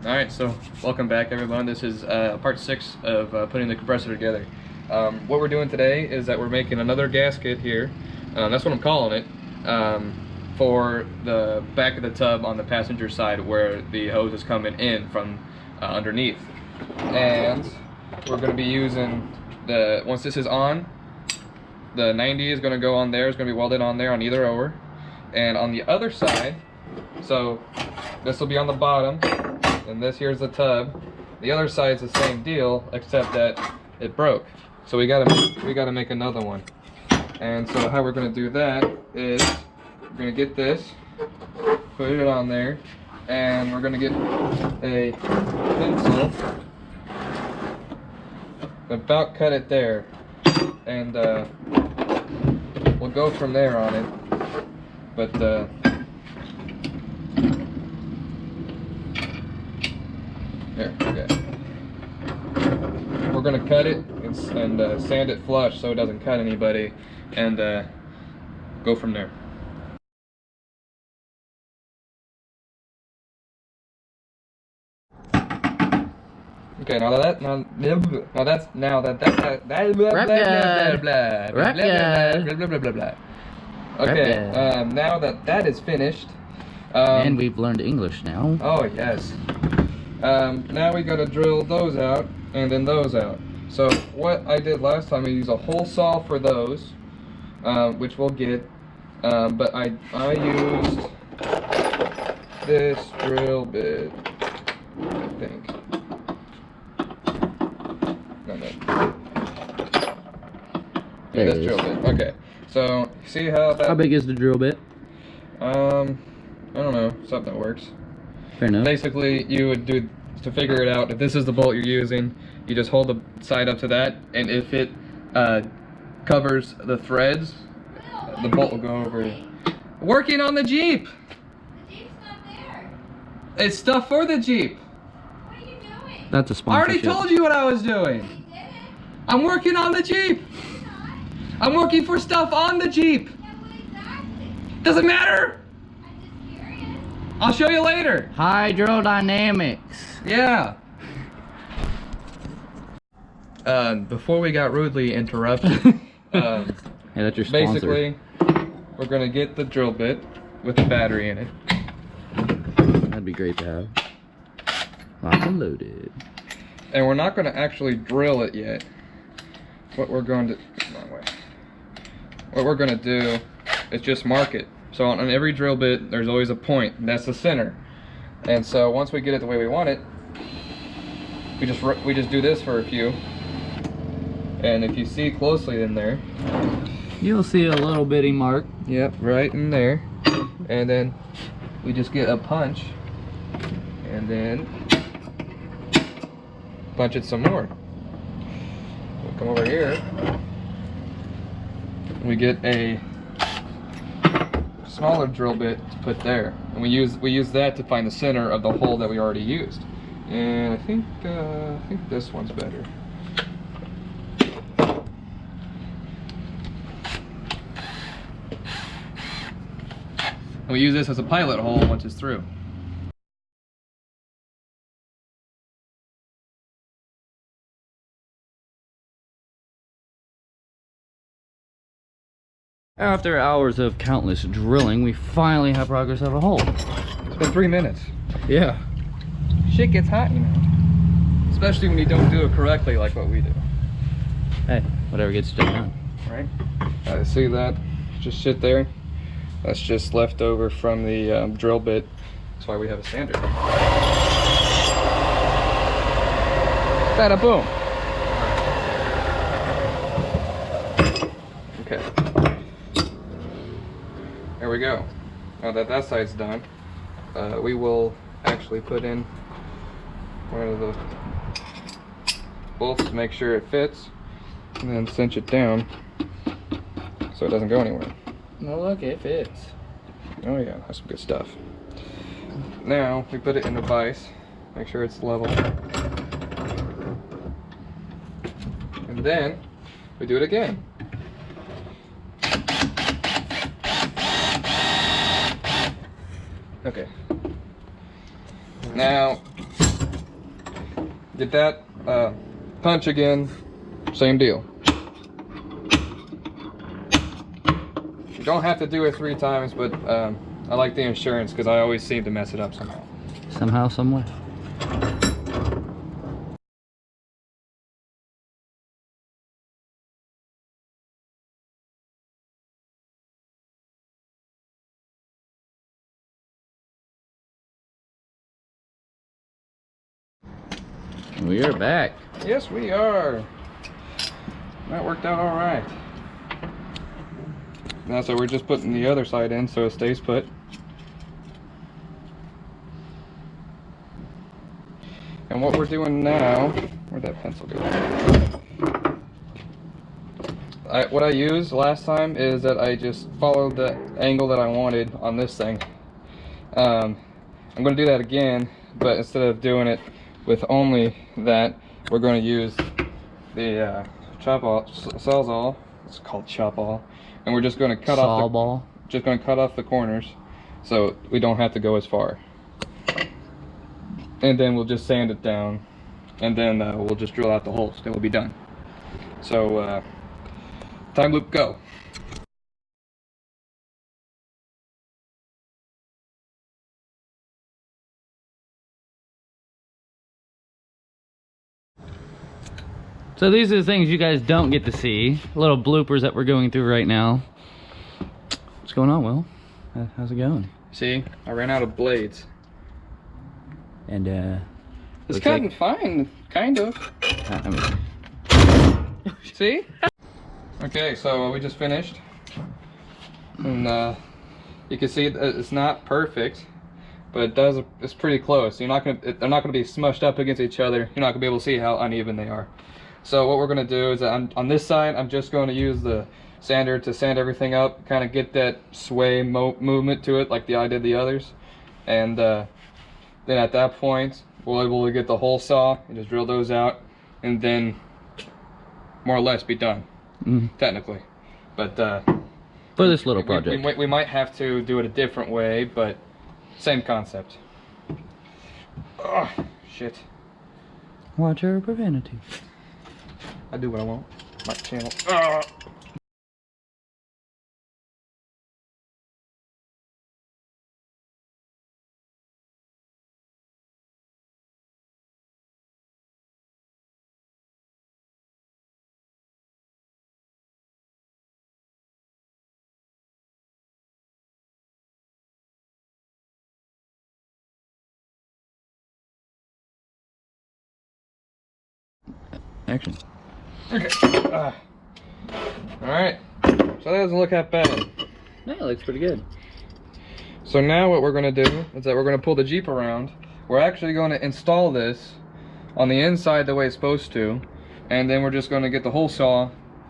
Alright, so welcome back everyone. This is part 6 of putting the compressor together. What we're doing today is that we're making another gasket here, that's what I'm calling it, for the back of the tub on the passenger side where the hose is coming in from underneath. And we're going to be using once this is on, the 90 is going to go on there, it's going to be welded on there on either oar. And on the other side, so this will be on the bottom, and this here's the tub. The other side's the same deal, except that it broke. So we gotta make another one. And so how we're gonna do that is we're gonna get this, put it on there, and we're gonna get a pencil, about cut it there, and we'll go from there on it. But here, okay. We're gonna cut it and sand it flush so it doesn't cut anybody, and go from there. Okay, now that okay, now that is finished, and we've learned English now. Oh yes. Now we gotta drill those out and then those out. So what I did last time, I used a hole saw for those, which we'll get, but I used this drill bit, I think. No. Yeah, this drill bit. Okay. So see how that? How big is the drill bit? I don't know. Something that works. Fair enough. Basically, you would do, to figure it out, if this is the bolt you're using, you just hold the side up to that, and if it covers the threads, the bolt will go over it. Working on the Jeep! The Jeep's not there. It's stuff for the Jeep. What are you doing? That's a I sponsorship. already told you what I was doing. You didn't. I'm working on the Jeep. You're not. I'm working for stuff on the Jeep. Yeah, what exactly? Doesn't matter. I'm just curious. I'll show you later. Hydrodynamics. Yeah. Before we got rudely interrupted, Yeah, that's your sponsor. basically, we're gonna get the drill bit with the battery in it. That'd be great to have. Locked and loaded. And we're not gonna actually drill it yet. What we're going to, wrong way. What we're gonna do is just mark it. So on every drill bit, there's always a point, and that's the center. And so once we get it the way we want it, we just do this for a few. And if you see closely in there, You'll see a little bitty mark. yep, right in there. And then we just get a punch, and then punch it some more. We'll come over here. We get a smaller drill bit to put there, and we use that to find the center of the hole that we already used. And I think this one's better. And we use this as a pilot hole once it's through. After hours of countless drilling, we finally have progress of a hole. It's been 3 minutes. Yeah. Shit gets hot, you know. Especially when you don't do it correctly like what we do. Hey, whatever gets the job done. Right? See that? Just shit there? That's just left over from the drill bit. That's why we have a sander. Bada boom! Okay. There we go. Now that side's done, we will actually put in one of the bolts to make sure it fits, and then cinch it down so it doesn't go anywhere. No, look, it fits. Oh yeah, that's some good stuff. Now we put it in the vise, make sure it's level, and then we do it again. Okay. Now get that punch again, same deal. You don't have to do it 3 times, but I like the insurance because I always seem to mess it up somehow. Somehow, somewhere. We are back. Yes, we are. That worked out all right. Now, so we're just putting the other side in so it stays put. And what we're doing now, where'd that pencil go? What I used last time is that I just followed the angle that I wanted on this thing. I'm going to do that again, but instead of doing it with only that, we're going to use the Sawzall. It's called Chop-All, and we're just going to cut off the corners, so we don't have to go as far. And then we'll just sand it down, and then we'll just drill out the holes. Then we'll be done. So, time loop, go. So these are the things you guys don't get to see. Little bloopers that we're going through right now. What's going on, Will? How's it going? See, I ran out of blades. And It's cutting fine, kind of. I mean, See? Okay, so we just finished. And you can see it's not perfect, but it's pretty close. They're not gonna be smushed up against each other. You're not gonna be able to see how uneven they are. So what we're gonna do is that on this side, I'm just going to use the sander to sand everything up, kind of get that sway movement to it like I did the others. And then at that point, we'll be able to get the hole saw and just drill those out, and then more or less be done, technically. But for this little project, we might have to do it a different way, but same concept. Oh, shit. watch your profanity. I do what I want. My channel. Action. Okay. Alright. So that doesn't look that bad. Yeah, it looks pretty good. So now what we're going to do is that we're going to pull the Jeep around. We're actually going to install this on the inside the way it's supposed to. And then we're just going to get the hole saw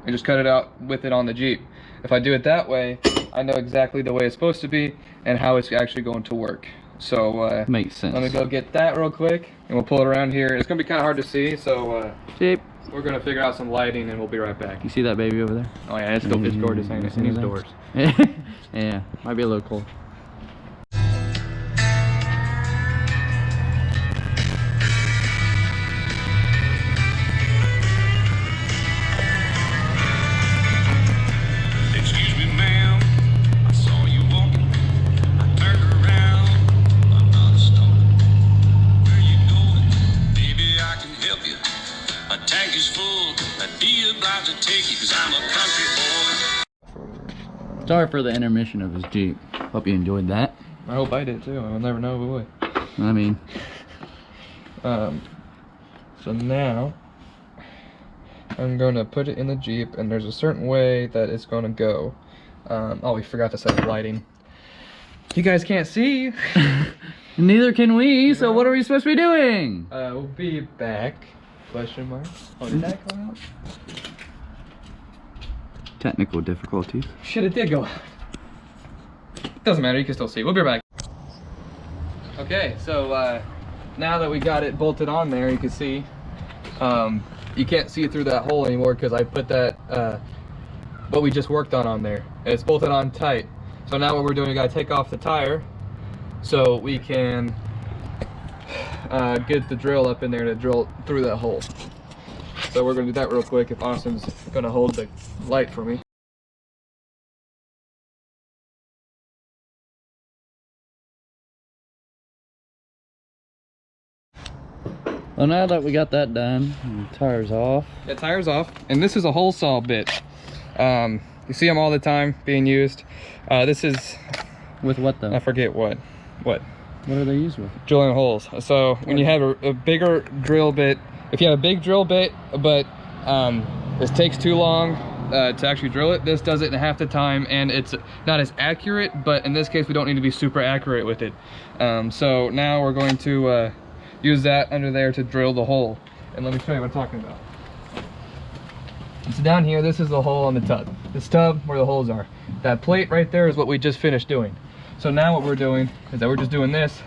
and just cut it out with it on the Jeep. If I do it that way, I know exactly the way it's supposed to be and how it's actually going to work. So makes sense. let me go get that real quick and we'll pull it around here. It's going to be kind of hard to see, so Jeep. we're going to figure out some lighting and we'll be right back. You see that baby over there? Oh yeah, it's gorgeous, ain't it? It needs doors. Yeah, might be a little cold. Excuse me, ma'am, I saw you walking. I turned around, I'm not a stalker. Where you going? Maybe I can help you. A tank is full, I'd be obliged to take you, 'cause I'm a country boy. Sorry for the intermission of his Jeep. Hope you enjoyed that. I hope I did too. I'll never know who would. I mean, So now I'm going to put it in the Jeep, and there's a certain way that it's going to go. Oh, we forgot to set up lighting. You guys can't see. neither can we, so what are we supposed to be doing? We'll be back. Question mark. Oh, did that go out? Technical difficulties. Shit, it did go out. Doesn't matter, you can still see. We'll be right back. Okay, so now that we got it bolted on there, you can see you can't see through that hole anymore because I put that what we just worked on there. And it's bolted on tight. So now what we're doing, we gotta take off the tire so we can get the drill up in there to drill through that hole. So we're gonna do that real quick if Austin's gonna hold the light for me. Well, now that we got that done, and the tire's off. Yeah, tire's off, and this is a hole saw bit. You see them all the time being used. This is, With what though? I forget what. What are they used with? Drilling holes. So when you have a bigger drill bit, if you have a big drill bit, but this takes too long to actually drill it, this does it in half the time, and it's not as accurate, but in this case we don't need to be super accurate with it. So now we're going to use that under there to drill the hole. And let me show you what I'm talking about. So down here, this is the hole on the tub. This tub where the holes are. That plate right there is what we just finished doing. So now what we're doing is that we're just doing this.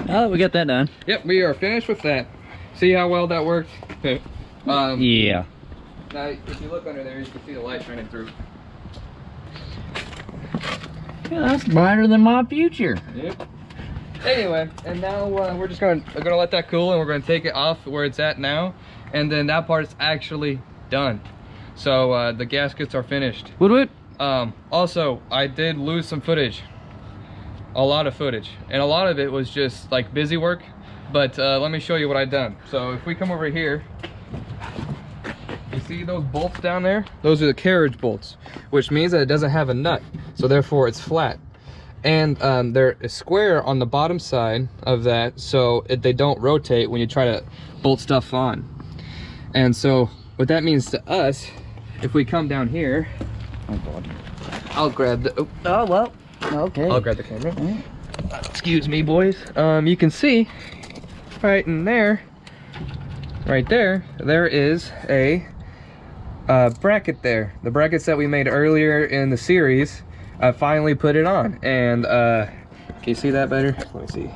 Now that we got that done. Yep, we are finished with that. See how well that worked? Yeah. Now, if you look under there, you can see the light shining through. Yeah, that's brighter than my future. Yep. Anyway, and now we're just gonna let that cool, and we're gonna take it off where it's at now, and then that part is actually done. So the gaskets are finished. Woot woot. Also, I did lose some footage. A lot of footage, and a lot of it was just like busy work, but let me show you what I've done. So if we come over here, you see those bolts down there? Those are the carriage bolts, which means that it doesn't have a nut, so therefore it's flat. And they're square on the bottom side of that, so they don't rotate when you try to bolt stuff on. And so what that means to us, if we come down here, Oh God. I'll grab the, Oh well. Okay. I'll grab the camera. Excuse me, boys. You can see right in there, right there, there is a bracket there. The brackets that we made earlier in the series, I finally put it on. And can you see that better? Let me see.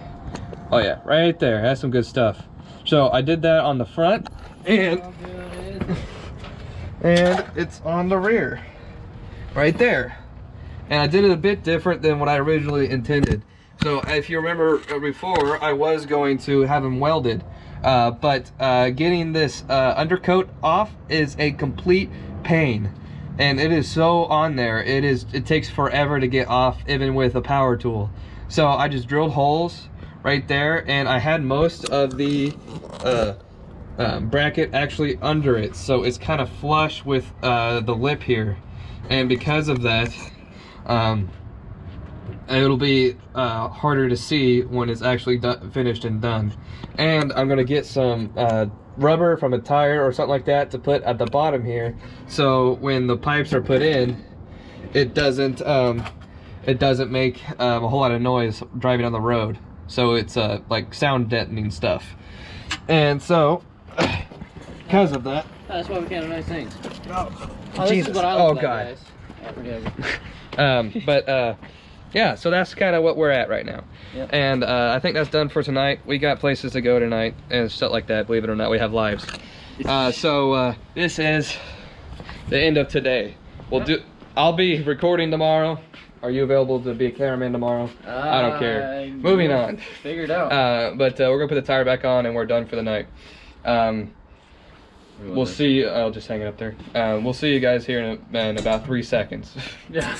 Oh yeah, right there. That's some good stuff. So I did that on the front, and it's on the rear, right there. And I did it a bit different than what I originally intended. So if you remember before, I was going to have them welded, but getting this undercoat off is a complete pain, and it is so on there. It takes forever to get off, even with a power tool. So I just drilled holes right there, and I had most of the bracket actually under it, so it's kind of flush with the lip here, and because of that, it'll be harder to see when it's actually finished and done. And I'm gonna get some rubber from a tire or something like that to put at the bottom here, so when the pipes are put in, it doesn't make a whole lot of noise driving on the road. So it's like sound deadening stuff. And so because of that, That's why we can't do nice things. Jesus. This is what I Oh, look like, God. guys. Yeah, forget it. Yeah, so that's kind of what we're at right now. Yep. And I think that's done for tonight. We got places to go tonight and stuff like that. Believe it or not, we have lives. So this is the end of today. I'll be recording tomorrow. Are you available to be a cameraman tomorrow? I don't care. Moving on. Figured out. But we're gonna put the tire back on and we're done for the night. We'll see. I'll just hang it up there. We'll see you guys here in about 3 seconds. Yeah.